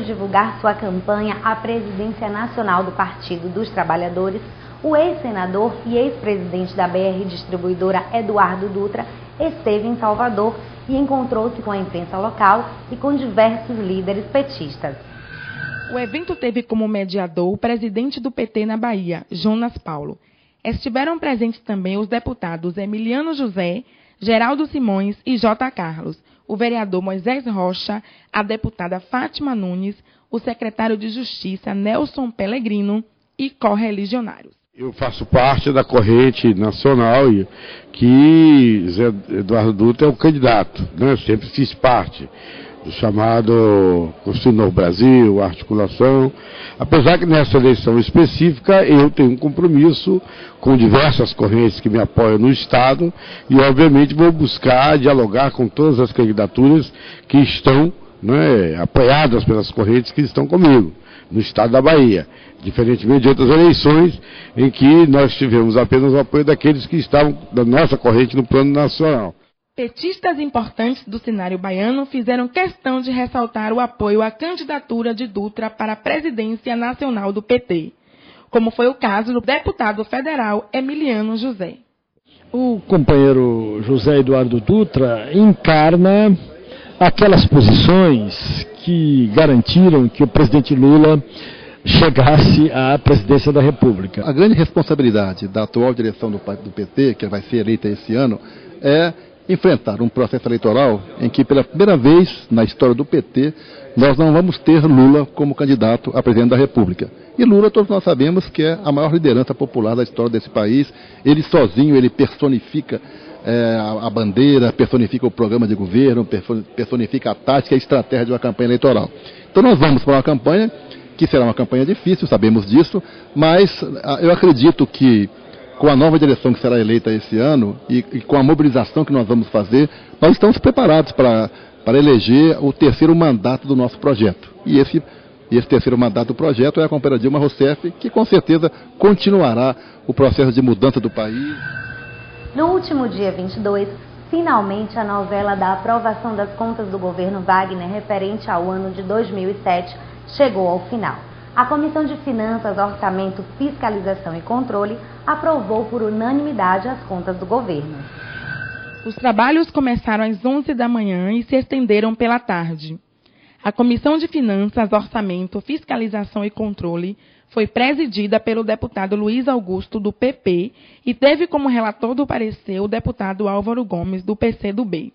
divulgar sua campanha à presidência nacional do Partido dos Trabalhadores, o ex-senador e ex-presidente da BR Distribuidora Eduardo Dutra esteve em Salvador e encontrou-se com a imprensa local e com diversos líderes petistas. O evento teve como mediador o presidente do PT na Bahia, Jonas Paulo. Estiveram presentes também os deputados Emiliano José, Geraldo Simões e J. Carlos, o vereador Moisés Rocha, a deputada Fátima Nunes, o secretário de Justiça Nelson Pellegrino e correligionários. Eu faço parte da corrente nacional e que Zé Eduardo Dutra é o candidato, né? Eu sempre fiz parte do chamado Construindo Novo Brasil, articulação. Apesar que nessa eleição específica eu tenho um compromisso com diversas correntes que me apoiam no Estado e obviamente vou buscar dialogar com todas as candidaturas que estão, né, apoiadas pelas correntes que estão comigo no Estado da Bahia, diferentemente de outras eleições em que nós tivemos apenas o apoio daqueles que estavam da nossa corrente no plano nacional. Petistas importantes do cenário baiano fizeram questão de ressaltar o apoio à candidatura de Dutra para a presidência nacional do PT, como foi o caso do deputado federal Emiliano José. O companheiro José Eduardo Dutra encarna aquelas posições que garantiram que o presidente Lula chegasse à presidência da República. A grande responsabilidade da atual direção do PT, que vai ser eleita esse ano, é enfrentar um processo eleitoral em que, pela primeira vez na história do PT, nós não vamos ter Lula como candidato a presidente da República. E Lula, todos nós sabemos que é a maior liderança popular da história desse país. Ele sozinho, ele personifica a bandeira, personifica o programa de governo, personifica a tática e a estratégia de uma campanha eleitoral. Então nós vamos para uma campanha que será uma campanha difícil, sabemos disso, mas eu acredito que com a nova direção que será eleita esse ano e com a mobilização que nós vamos fazer, nós estamos preparados para eleger o terceiro mandato do nosso projeto. E esse terceiro mandato do projeto é a companheira Dilma Rousseff, que com certeza continuará o processo de mudança do país. No último dia 22, finalmente a novela da aprovação das contas do governo Wagner referente ao ano de 2007 chegou ao final. A Comissão de Finanças, Orçamento, Fiscalização e Controle aprovou por unanimidade as contas do governo. Os trabalhos começaram às 11 da manhã e se estenderam pela tarde. A Comissão de Finanças, Orçamento, Fiscalização e Controle foi presidida pelo deputado Luiz Augusto, do PP, e teve como relator do parecer o deputado Álvaro Gomes, do PCdoB.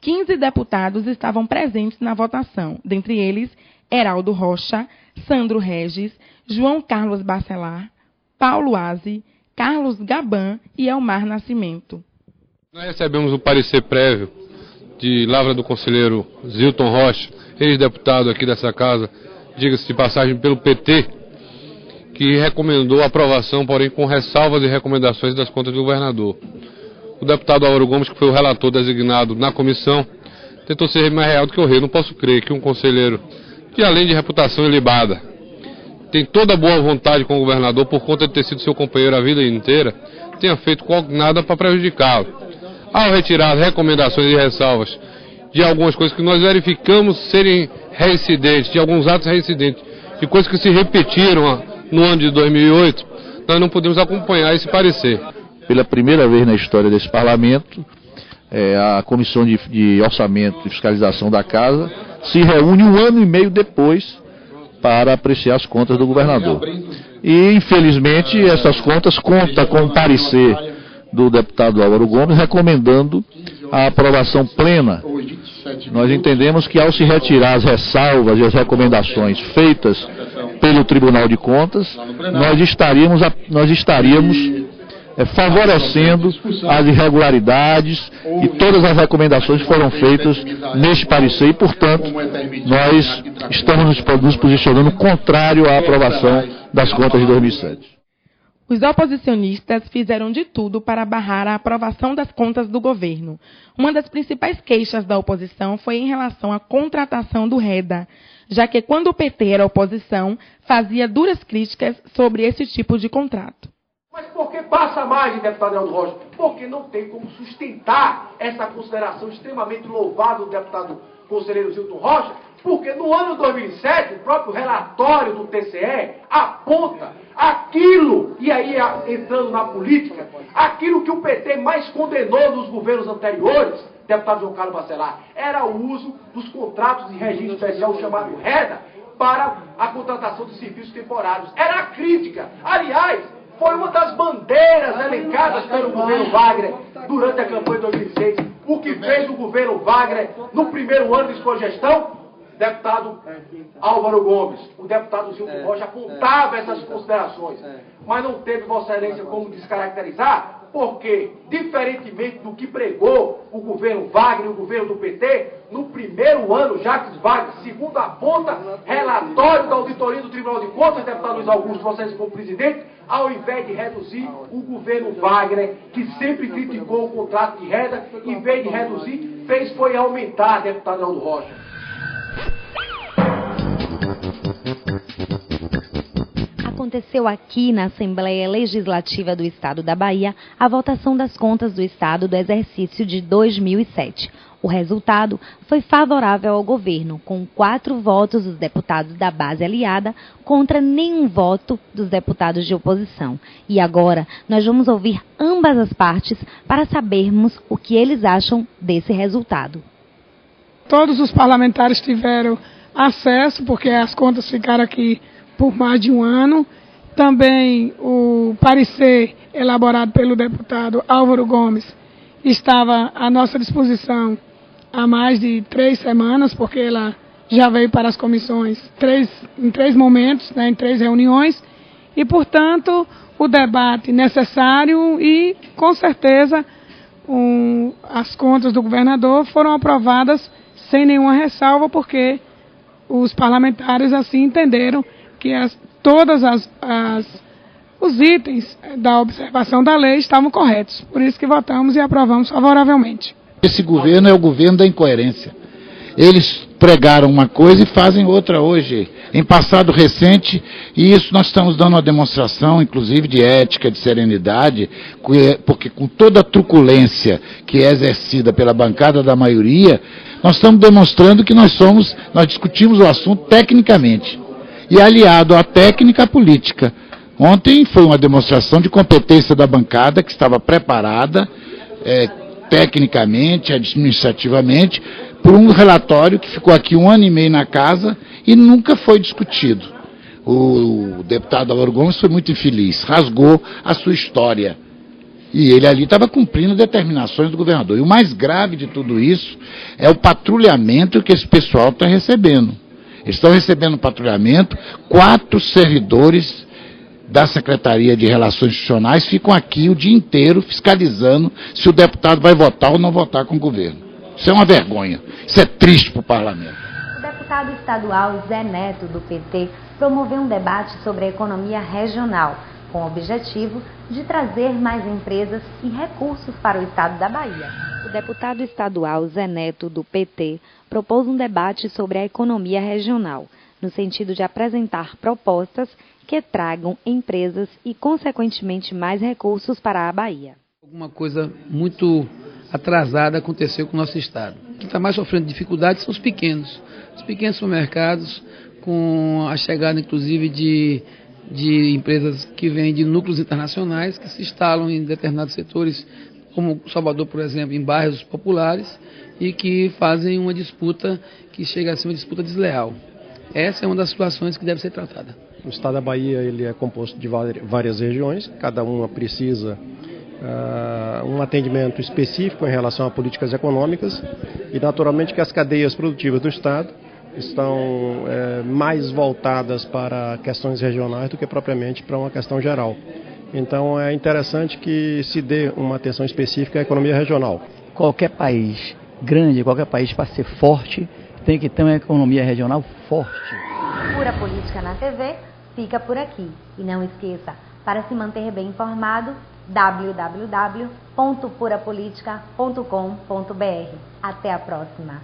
15 deputados estavam presentes na votação, dentre eles Heraldo Rocha, Sandro Regis, João Carlos Bacelar, Paulo Aze, Carlos Gaban e Elmar Nascimento. Nós recebemos o parecer prévio de Lavra do conselheiro Zilton Rocha, ex-deputado aqui dessa casa, diga-se de passagem pelo PT, que recomendou a aprovação, porém com ressalvas e recomendações das contas do governador. O deputado Álvaro Gomes, que foi o relator designado na comissão, tentou ser mais real do que o rei. Não posso crer que um conselheiro que, além de reputação ilibada, tem toda a boa vontade com o governador por conta de ter sido seu companheiro a vida inteira, tenha feito nada para prejudicá-lo. Ao retirar as recomendações e ressalvas de algumas coisas que nós verificamos serem reincidentes, de alguns atos reincidentes, de coisas que se repetiram no ano de 2008, nós não podemos acompanhar esse parecer. Pela primeira vez na história desse parlamento, a Comissão de Orçamento e Fiscalização da Casa se reúne um ano e meio depois para apreciar as contas do governador. E, infelizmente, essas contas contam com o parecer do deputado Álvaro Gomes recomendando a aprovação plena. Nós entendemos que, ao se retirar as ressalvas e as recomendações feitas pelo Tribunal de Contas, nós estaríamos favorecendo as irregularidades e todas as recomendações que foram feitas neste parecer e, portanto, nós estamos nos posicionando contrário à aprovação das contas de 2007. Os oposicionistas fizeram de tudo para barrar a aprovação das contas do governo. Uma das principais queixas da oposição foi em relação à contratação do REDA, já que quando o PT era oposição, fazia duras críticas sobre esse tipo de contrato. Mas por que passa mais, deputado Heraldo Rocha? Porque não tem como sustentar essa consideração extremamente louvável do deputado conselheiro Zilton Rocha, Porque no ano 2007, o próprio relatório do TCE aponta aquilo, e aí entrando na política, aquilo que o PT mais condenou nos governos anteriores, deputado João Carlos Bacelar, era o uso dos contratos de regime especial, chamado REDA, para a contratação de serviços temporários. Era a crítica. Aliás, foi uma das bandeiras elencadas pelo governo Wagner durante a campanha de 2006. O que fez o governo Wagner no primeiro ano de sua gestão? O deputado Álvaro Gomes, o deputado Zilton Rocha apontava essas considerações, mas não teve Vossa Excelência como descaracterizar, porque, diferentemente do que pregou o governo Wagner e o governo do PT, no primeiro ano, Jacques Wagner, segundo aponta relatório da auditoria do Tribunal de Contas, deputado Luiz Augusto, Vossa Excelência como presidente, ao invés de reduzir, o governo Wagner, que sempre criticou o contrato de renda, em vez de reduzir, foi aumentar, deputado Aldo Rocha. Aconteceu aqui na Assembleia Legislativa do Estado da Bahia a votação das contas do Estado do exercício de 2007. O resultado foi favorável ao governo, com 4 votos dos deputados da base aliada contra nenhum voto dos deputados de oposição. E agora nós vamos ouvir ambas as partes para sabermos o que eles acham desse resultado. Todos os parlamentares tiveram acesso, porque as contas ficaram aqui por mais de um ano. Também o parecer elaborado pelo deputado Álvaro Gomes estava à nossa disposição há mais de 3 semanas, porque ela já veio para as comissões em 3 momentos, né, em 3 reuniões, e, portanto, o debate necessário e, com certeza, as contas do governador foram aprovadas sem nenhuma ressalva, porque os parlamentares assim entenderam que todos os itens da observação da lei estavam corretos. Por isso que votamos e aprovamos favoravelmente. Esse governo é o governo da incoerência. Eles pregaram uma coisa e fazem outra hoje, em passado recente, e isso nós estamos dando uma demonstração, inclusive, de ética, de serenidade, porque com toda a truculência que é exercida pela bancada da maioria, nós estamos demonstrando que nós discutimos o assunto tecnicamente. E aliado à técnica, à política. Ontem foi uma demonstração de competência da bancada, que estava preparada, tecnicamente, administrativamente, por um relatório que ficou aqui 1 ano e meio na casa e nunca foi discutido. O deputado Álvaro Gomes foi muito infeliz, rasgou a sua história. E ele ali estava cumprindo determinações do governador. E o mais grave de tudo isso é o patrulhamento que esse pessoal está recebendo. Eles estão recebendo patrulhamento, 4 servidores da Secretaria de Relações Institucionais ficam aqui o dia inteiro fiscalizando se o deputado vai votar ou não votar com o governo. Isso é uma vergonha, isso é triste para o parlamento. O deputado estadual Zé Neto, do PT, promoveu um debate sobre a economia regional, com o objetivo de trazer mais empresas e recursos para o estado da Bahia. O deputado estadual Zé Neto, do PT, propôs um debate sobre a economia regional, no sentido de apresentar propostas que tragam empresas e, consequentemente, mais recursos para a Bahia. Alguma coisa muito atrasada aconteceu com o nosso estado. Quem está mais sofrendo dificuldades são os pequenos supermercados, com a chegada, inclusive, de empresas que vêm de núcleos internacionais, que se instalam em determinados setores, como Salvador, por exemplo, em bairros populares, e que fazem uma disputa que chega a ser uma disputa desleal. Essa é uma das situações que deve ser tratada. O estado da Bahia ele é composto de várias regiões, cada uma precisa um atendimento específico em relação a políticas econômicas, e naturalmente que as cadeias produtivas do estado estão mais voltadas para questões regionais do que propriamente para uma questão geral. Então é interessante que se dê uma atenção específica à economia regional. Qualquer país grande, qualquer país para ser forte, tem que ter uma economia regional forte. Pura Política na TV fica por aqui. E não esqueça, para se manter bem informado, www.purapolitica.com.br. Até a próxima.